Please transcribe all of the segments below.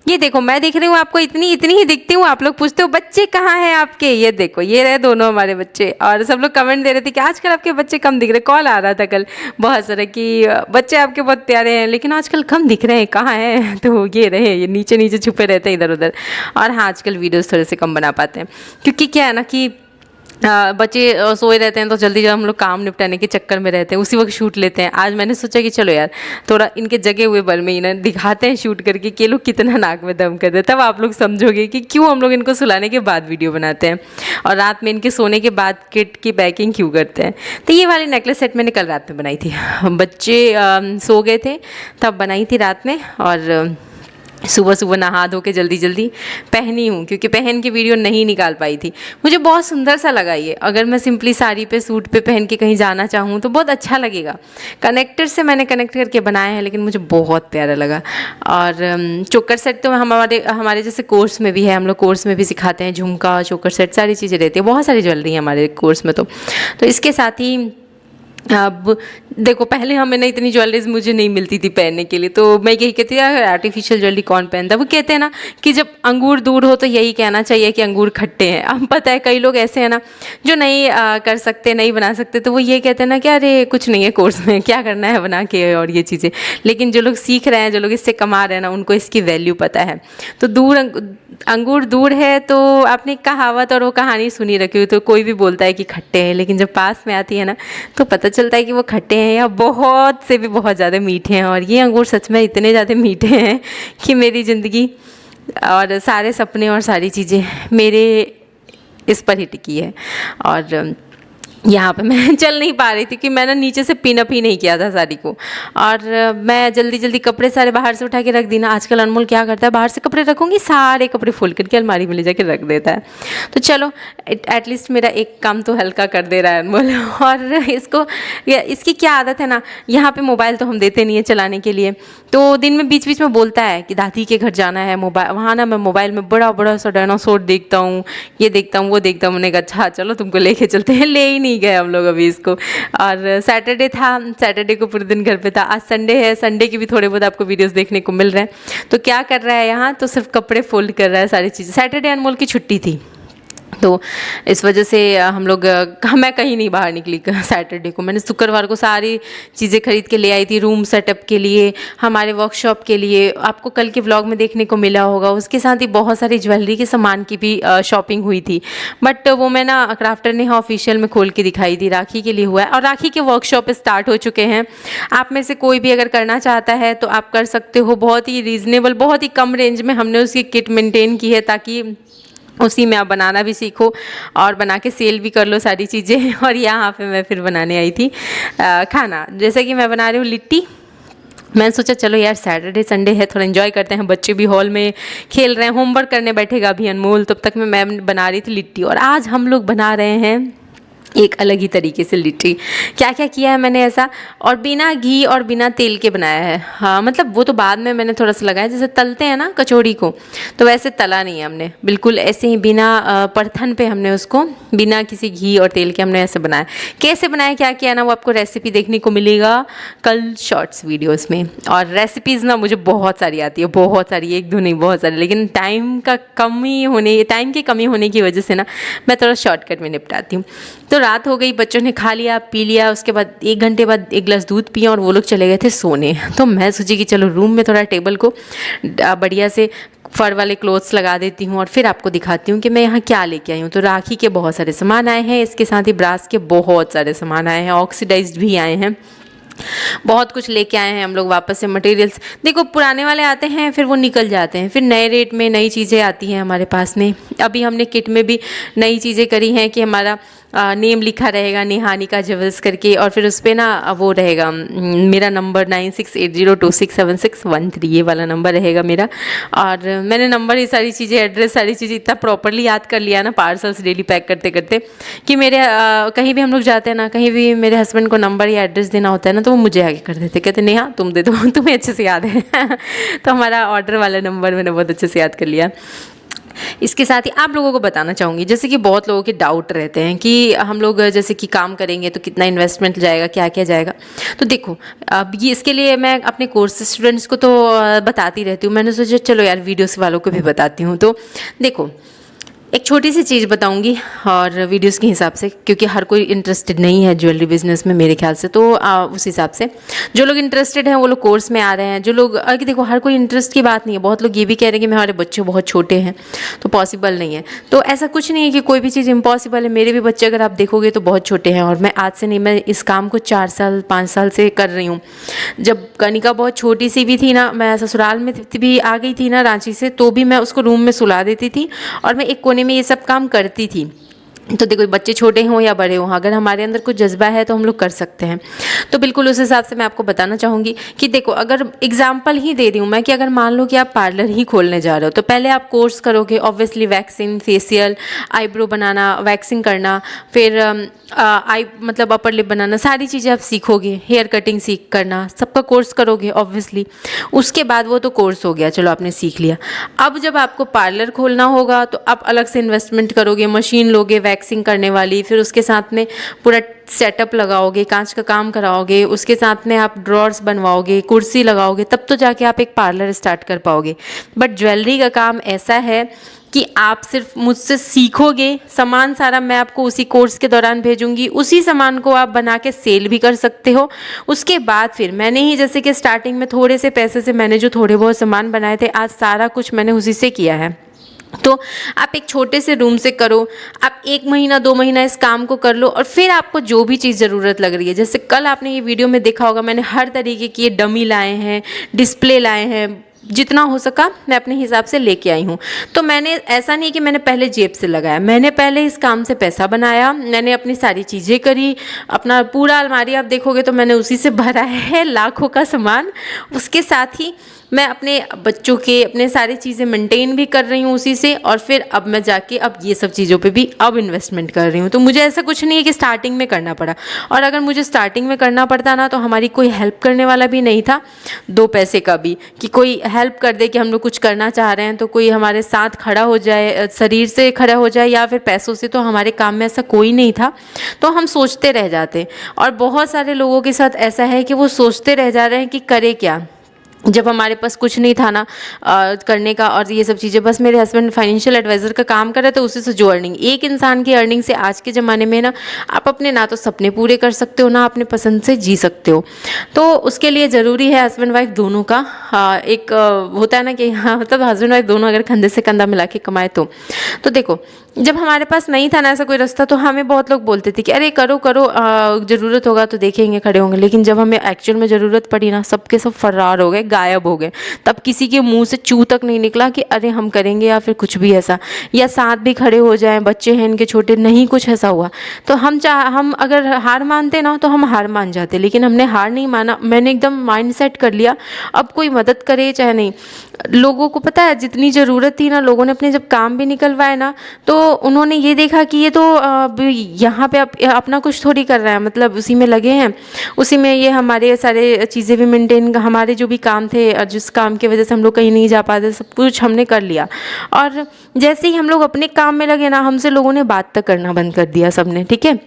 ये देखो मैं दिख रही हूँ आपको, इतनी इतनी ही दिखती हूँ, आप लोग पूछते हो बच्चे कहाँ हैं आपके। ये देखो ये रहे दोनों हमारे बच्चे। और सब लोग कमेंट दे रहे थे कि आजकल आपके बच्चे कम दिख रहे। कॉल आ रहा था कल बहुत सारा कि बच्चे आपके बहुत प्यारे हैं लेकिन आजकल कम दिख रहे हैं, कहाँ हैं। तो ये रहे, ये नीचे नीचे छुपे रहते हैं इधर उधर। और हाँ आजकल वीडियोस थोड़े से कम बना पाते हैं क्योंकि क्या है ना कि बच्चे सोए रहते हैं तो जल्दी जल्दी हम लोग काम निपटाने के चक्कर में रहते हैं, उसी वक्त शूट लेते हैं। आज मैंने सोचा कि चलो यार थोड़ा इनके जगे हुए बल में इन्हें दिखाते हैं शूट करके कि ये लोग कितना नाक में दम करते हैं, तब आप लोग समझोगे कि क्यों हम लोग इनको सुलाने के बाद वीडियो बनाते हैं और रात में इनके सोने के बाद किट की पैकिंग क्यों करते हैं। तो ये वाली नेकलेस सेट मैंने कल रात में बनाई थी, बच्चे सो गए थे तब बनाई थी रात में। और सुबह सुबह नहा धो के जल्दी जल्दी पहनी हूँ क्योंकि पहन के वीडियो नहीं निकाल पाई थी। मुझे बहुत सुंदर सा लगा ये, अगर मैं सिंपली साड़ी पे सूट पे पहन के कहीं जाना चाहूँ तो बहुत अच्छा लगेगा। कनेक्टर से मैंने कनेक्ट करके बनाया है लेकिन मुझे बहुत प्यारा लगा। और चोकर सेट तो हमारे हमारे जैसे कोर्स में भी है, हम लोग कोर्स में भी सिखाते हैं, झुमका चोकर सेट सारी चीज़ें रहती है, बहुत सारी ज्वेलरी है हमारे कोर्स में। तो इसके साथ ही अब देखो पहले हमें ना इतनी ज्वेलरीज मुझे नहीं मिलती थी पहनने के लिए, तो मैं यही कहती थी यार आर्टिफिशियल ज्वेलरी कौन पहनता। वो कहते हैं ना कि जब अंगूर दूर हो तो यही कहना चाहिए कि अंगूर खट्टे हैं। अब पता है कई लोग ऐसे हैं ना जो नहीं कर सकते, नहीं बना सकते, तो वो ये कहते हैं ना कि अरे कुछ नहीं है कोर्स में, क्या करना है बना के और ये चीज़ें। लेकिन जो लोग सीख रहे हैं, जो लोग इससे कमा रहे हैं ना, उनको इसकी वैल्यू पता है। तो अंगूर दूर है तो आपने कहावत और वो कहानी सुनी रखी हुई, तो कोई भी बोलता है कि खट्टे हैं, लेकिन जब पास में आती है ना तो पता चलता है कि वो खट्टे हैं या बहुत से भी बहुत ज़्यादा मीठे हैं। और ये अंगूर सच में इतने ज़्यादा मीठे हैं कि मेरी ज़िंदगी और सारे सपने और सारी चीज़ें मेरे इस पर ही टिकी है। और यहाँ पे मैं चल नहीं पा रही थी कि मैंने नीचे से पिन अप ही नहीं किया था साड़ी को, और मैं जल्दी जल्दी कपड़े सारे बाहर से उठा के रख दी ना। आजकल अनमोल क्या करता है, बाहर से कपड़े रखूँगी सारे कपड़े फोल्ड करके अलमारी में ले जाके रख देता है। तो चलो एटलीस्ट मेरा एक काम तो हल्का कर दे रहा है अनमोल। और इसकी क्या आदत है ना, यहाँ पे मोबाइल तो हम देते नहीं है चलाने के लिए, तो दिन में बीच बीच में बोलता है कि दादी के घर जाना है, मोबाइल वहाँ ना मैं मोबाइल में बड़ा बड़ा सा डायनासोर देखता हूँ, ये देखता हूँ वो देखता हूँ। मैंने कहा अच्छा चलो तुमको लेके चलते हैं, ले ही नहीं गए हम लोग अभी इसको। और सैटरडे था, सैटरडे को पूरे दिन घर पे था। आज संडे है, संडे की भी थोड़े बहुत आपको वीडियोस देखने को मिल रहे हैं। तो क्या कर रहा है यहाँ, तो सिर्फ कपड़े फोल्ड कर रहा है, सारी चीज़ें। सैटरडे अनमोल की छुट्टी थी तो इस वजह से हम लोग मैं कहीं नहीं बाहर निकली सैटरडे को। मैंने शुक्रवार को सारी चीज़ें खरीद के ले आई थी, रूम सेटअप के लिए, हमारे वर्कशॉप के लिए। आपको कल के व्लॉग में देखने को मिला होगा। उसके साथ ही बहुत सारी ज्वेलरी के सामान की भी शॉपिंग हुई थी, बट वो मैं ना क्राफ्टर ने ऑफिशियल में खोल के दिखाई थी। राखी के लिए हुआ है और राखी के वर्कशॉप स्टार्ट हो चुके हैं। आप में से कोई भी अगर करना चाहता है तो आप कर सकते हो। बहुत ही रीज़नेबल, बहुत ही कम रेंज में हमने उसकी किट मेंटेन की है ताकि उसी में आप बनाना भी सीखो और बना के सेल भी कर लो सारी चीज़ें। और यहाँ पे मैं फिर बनाने आई थी खाना, जैसे कि मैं बना रही हूँ लिट्टी। मैंने सोचा चलो यार सैटरडे संडे है, थोड़ा एंजॉय करते हैं। बच्चे भी हॉल में खेल रहे हैं, होमवर्क करने बैठेगा अभी अनमोल, तब तक मैं बना रही थी लिट्टी। और आज हम लोग बना रहे हैं एक अलग ही तरीके से लिट्टी। क्या क्या किया है मैंने ऐसा, और बिना घी और बिना तेल के बनाया है। हाँ मतलब वो तो बाद में मैंने थोड़ा सा लगाया, जैसे तलते हैं ना कचौड़ी को, तो वैसे तला नहीं है हमने, बिल्कुल ऐसे ही बिना परथन पे हमने उसको बिना किसी घी और तेल के हमने ऐसे बनाया। कैसे बनाया, क्या किया ना, वो आपको रेसिपी देखने को मिलेगा कल शॉर्ट्स वीडियोज़ में। और रेसिपीज़ ना मुझे बहुत सारी आती है, बहुत सारी, एक दो नहीं बहुत सारी, लेकिन टाइम की कमी होने की वजह से ना मैं थोड़ा शॉर्टकट में निपटाती हूँ। तो रात हो गई, बच्चों ने खा लिया पी लिया, उसके बाद 1 घंटे बाद 1 गिलास दूध पिया और वो लोग चले गए थे सोने। तो मैं सोची कि चलो रूम में थोड़ा टेबल को बढ़िया से फर वाले क्लोथ्स लगा देती हूँ और फिर आपको दिखाती हूँ कि मैं यहाँ क्या लेके आई हूँ। तो राखी के बहुत सारे सामान आए हैं, इसके साथ ही ब्रास के बहुत सारे सामान आए हैं, ऑक्सीडाइज्ड भी आए हैं, बहुत कुछ लेके आए हैं हम लोग वापस से मटेरियल्स। देखो पुराने वाले आते हैं फिर वो निकल जाते हैं, फिर नए रेट में नई चीज़ें आती हैं हमारे पास में। अभी हमने किट में भी नई चीज़ें करी हैं कि हमारा नेम लिखा रहेगा नेहानिका ज्वेल्स करके, और फिर उस पर ना वो रहेगा मेरा नंबर 9680267613, ये वाला नंबर रहेगा मेरा। और मैंने नंबर ये सारी चीज़ें एड्रेस सारी चीज़ें इतना प्रॉपरली याद कर लिया ना पार्सल्स डेली पैक करते करते कि मेरे कहीं भी हम लोग जाते हैं ना, कहीं भी मेरे हस्बैंड को नंबर या एड्रेस देना होता है ना तो वो मुझे आगे कर देते, कहते नेहा तुम दे दो तुम्हें अच्छे से याद है। तो हमारा ऑर्डर वाला नंबर मैंने बहुत अच्छे से याद कर लिया। इसके साथ ही आप लोगों को बताना चाहूँगी, जैसे कि बहुत लोगों के डाउट रहते हैं कि हम लोग जैसे कि काम करेंगे तो कितना इन्वेस्टमेंट जाएगा, क्या क्या जाएगा। तो देखो, अब ये इसके लिए मैं अपने कोर्स स्टूडेंट्स को तो बताती रहती हूँ। मैंने सोचा चलो यार वीडियोस वालों को भी बताती हूँ। तो देखो, एक छोटी सी चीज़ बताऊंगी और वीडियोस के हिसाब से, क्योंकि हर कोई इंटरेस्टेड नहीं है ज्वेलरी बिजनेस में मेरे ख्याल से। तो उस हिसाब से जो लोग इंटरेस्टेड हैं वो लोग कोर्स में आ रहे हैं। जो लोग देखो, हर कोई इंटरेस्ट की बात नहीं है। बहुत लोग ये भी कह रहे हैं कि हमारे बच्चे बहुत छोटे हैं तो पॉसिबल नहीं है। तो ऐसा कुछ नहीं है कि कोई भी चीज़ इम्पॉसिबल है। मेरे भी बच्चे अगर आप देखोगे तो बहुत छोटे हैं, और मैं आज से नहीं, मैं इस काम को 4 साल 5 साल से कर रही हूँ। जब कनिका बहुत छोटी सी भी थी ना, मैं ससुराल में भी आ गई थी ना रांची से, तो भी मैं उसको रूम में सुला देती थी और मैं एक कोने में ये सब काम करती थी। तो देखो, बच्चे छोटे हों या बड़े हों, अगर हमारे अंदर कुछ जज्बा है तो हम लोग कर सकते हैं। तो बिल्कुल उस हिसाब से मैं आपको बताना चाहूँगी कि देखो, अगर एग्जाम्पल ही दे रही हूँ मैं कि अगर मान लो कि आप पार्लर ही खोलने जा रहे हो, तो पहले आप कोर्स करोगे ऑब्वियसली, वैक्सिंग, फेशियल, आईब्रो बनाना, वैक्सिंग करना, फिर आई मतलब अपर लिप बनाना, सारी चीज़ें आप सीखोगे। हेयर कटिंग सीख करना, सबका कोर्स करोगे ऑब्वियसली। उसके बाद वो तो कोर्स हो गया, चलो आपने सीख लिया। अब जब आपको पार्लर खोलना होगा तो आप अलग से इन्वेस्टमेंट करोगे, मशीन लोगे वैक्सिंग करने वाली, फिर उसके साथ में पूरा सेटअप लगाओगे, कांच का काम कराओगे, उसके साथ में आप ड्रॉर्स बनवाओगे, कुर्सी लगाओगे, तब तो जाके आप एक पार्लर स्टार्ट कर पाओगे। बट ज्वेलरी का काम ऐसा है कि आप सिर्फ मुझसे सीखोगे, सामान सारा मैं आपको उसी कोर्स के दौरान भेजूंगी, उसी सामान को आप बना के सेल भी कर सकते हो। उसके बाद फिर मैंने ही, जैसे कि स्टार्टिंग में थोड़े से पैसे से मैंने जो थोड़े बहुत सामान बनाए थे, आज सारा कुछ मैंने उसी से किया है। तो आप एक छोटे से रूम से करो, आप 1 महीना 2 महीना इस काम को कर लो, और फिर आपको जो भी चीज़ ज़रूरत लग रही है, जैसे कल आपने ये वीडियो में देखा होगा, मैंने हर तरीके की ये डमी लाए हैं, डिस्प्ले लाए हैं, जितना हो सका मैं अपने हिसाब से लेके आई हूँ। तो मैंने, ऐसा नहीं कि मैंने पहले जेब से लगाया, मैंने पहले इस काम से पैसा बनाया, मैंने अपनी सारी चीज़ें करी, अपना पूरा अलमारी आप देखोगे तो मैंने उसी से भरा है, लाखों का सामान। उसके साथ ही मैं अपने बच्चों के अपने सारी चीज़ें मेंटेन भी कर रही हूँ उसी से, और फिर अब मैं जाके अब ये सब चीज़ों पे भी अब इन्वेस्टमेंट कर रही हूँ। तो मुझे ऐसा कुछ नहीं है कि स्टार्टिंग में करना पड़ा, और अगर मुझे स्टार्टिंग में करना पड़ता ना, तो हमारी कोई हेल्प करने वाला भी नहीं था 2 पैसे का भी, कि कोई हेल्प कर दे कि हम लोग कुछ करना चाह रहे हैं तो कोई हमारे साथ खड़ा हो जाए, शरीर से खड़ा हो जाए या फिर पैसों से। तो हमारे काम में ऐसा कोई नहीं था, तो हम सोचते रह जाते। और बहुत सारे लोगों के साथ ऐसा है कि वो सोचते रह जा रहे हैं कि करे क्या, जब हमारे पास कुछ नहीं था ना करने का और ये सब चीज़ें। बस मेरे हस्बैंड फाइनेंशियल एडवाइज़र का काम कर रहे थे, उसी से जो अर्निंग, एक इंसान की अर्निंग से आज के ज़माने में ना आप अपने ना तो सपने पूरे कर सकते हो, ना अपने पसंद से जी सकते हो। तो उसके लिए ज़रूरी है हस्बैंड वाइफ दोनों का एक होता है ना कि हाँ, मतलब हस्बैंड वाइफ दोनों अगर कंधे से कंधा मिला के कमाए तो देखो, जब हमारे पास नहीं था ना ऐसा कोई रास्ता, तो हमें बहुत लोग बोलते थे कि अरे करो करो, ज़रूरत होगा तो देखेंगे, खड़े होंगे। लेकिन जब हमें एक्चुअल में ज़रूरत पड़ी ना, सबके सब फरार हो गए, गायब हो गए। तब किसी के मुंह से चू तक नहीं निकला कि अरे हम करेंगे या फिर कुछ भी ऐसा, या साथ भी खड़े हो जाएं, बच्चे हैं इनके छोटे, नहीं कुछ ऐसा हुआ। तो हम अगर हार मानते ना तो हम हार मान जाते, लेकिन हमने हार नहीं माना। मैंने एकदम माइंड सेट कर लिया, अब कोई मदद करे चाहे नहीं। लोगों को पता है जितनी ज़रूरत थी ना, लोगों ने अपने जब काम भी निकलवाए ना, तो उन्होंने ये देखा कि ये तो यहाँ पे अपना कुछ थोड़ी कर रहा है, मतलब उसी में लगे हैं, उसी में ये हमारे सारे चीज़ें भी मेंटेन, हमारे जो भी काम थे और जिस काम की वजह से हम लोग कहीं नहीं जा पाते, सब कुछ हमने कर लिया। और जैसे ही हम लोग अपने काम में लगे ना, हमसे लोगों ने बात तक करना बंद कर दिया सबने, ठीक है।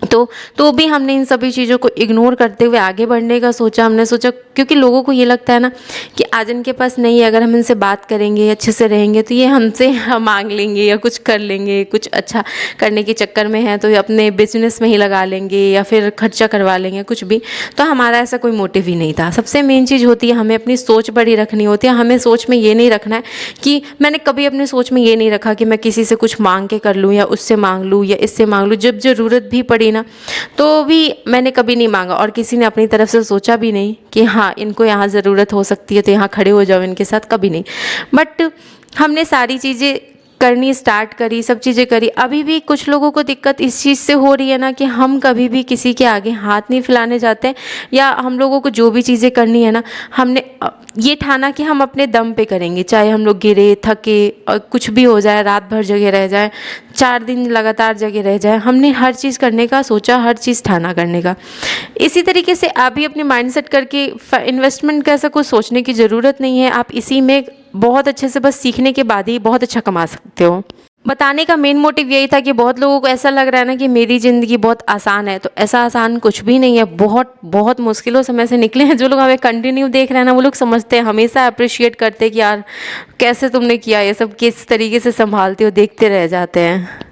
तो भी हमने इन सभी चीज़ों को इग्नोर करते हुए आगे बढ़ने का सोचा। हमने सोचा, क्योंकि लोगों को ये लगता है ना कि आज इनके पास नहीं है, अगर हम इनसे बात करेंगे, अच्छे से रहेंगे, तो ये हमसे मांग लेंगे या कुछ कर लेंगे, कुछ अच्छा करने के चक्कर में है तो अपने बिजनेस में ही लगा लेंगे या फिर खर्चा करवा लेंगे, कुछ भी। तो हमारा ऐसा कोई मोटिव ही नहीं था। सबसे मेन चीज़ होती है, हमें अपनी सोच बड़ी रखनी होती है। हमें सोच में ये नहीं रखना है कि, मैंने कभी अपनी सोच में ये नहीं रखा कि मैं किसी से कुछ मांग के कर लूँ या उससे मांग लूँ या इससे मांग लूँ। जब ज़रूरत भी पड़ी ना, तो भी मैंने कभी नहीं मांगा, और किसी ने अपनी तरफ से सोचा भी नहीं कि हाँ इनको यहाँ ज़रूरत हो सकती है तो यहाँ खड़े हो जाओ इनके साथ, कभी नहीं। बट हमने सारी चीज़ें करनी स्टार्ट करी, सब चीज़ें करी। अभी भी कुछ लोगों को दिक्कत इस चीज़ से हो रही है ना कि हम कभी भी किसी के आगे हाथ नहीं फैलाने जाते, या हम लोगों को जो भी चीज़ें करनी है ना, हमने ये ठाना कि हम अपने दम पे करेंगे, चाहे हम लोग गिरे, थके और कुछ भी हो जाए, रात भर जगह रह जाए, 4 दिन लगातार जगह रह जाए, हमने हर चीज़ करने का सोचा, हर चीज़ ठाना करने का। इसी तरीके से आप भी अपने माइंड सेट करके इन्वेस्टमेंट का ऐसा कुछ सोचने की ज़रूरत नहीं है। आप इसी में बहुत अच्छे से बस सीखने के बाद ही बहुत अच्छा कमा सकते हो। बताने का मेन मोटिव यही था कि बहुत लोगों को ऐसा लग रहा है ना कि मेरी ज़िंदगी बहुत आसान है, तो ऐसा आसान कुछ भी नहीं है। बहुत बहुत मुश्किलों समय से निकले हैं। जो लोग हमें कंटिन्यू देख रहे हैं ना, वो लोग समझते हैं, हमेशा अप्रिशिएट करते हैं कि यार कैसे तुमने किया ये सब, किस तरीके से संभालते हो, देखते रह जाते हैं।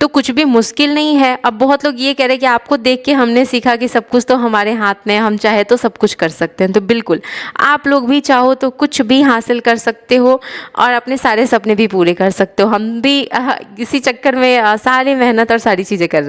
तो कुछ भी मुश्किल नहीं है। अब बहुत लोग ये कह रहे हैं कि आपको देख के हमने सीखा कि सब कुछ तो हमारे हाथ में है, हम चाहे तो सब कुछ कर सकते हैं। तो बिल्कुल आप लोग भी चाहो तो कुछ भी हासिल कर सकते हो और अपने सारे सपने भी पूरे कर सकते हो। हम भी इसी चक्कर में सारी मेहनत और सारी चीज़ें कर रहे हैं।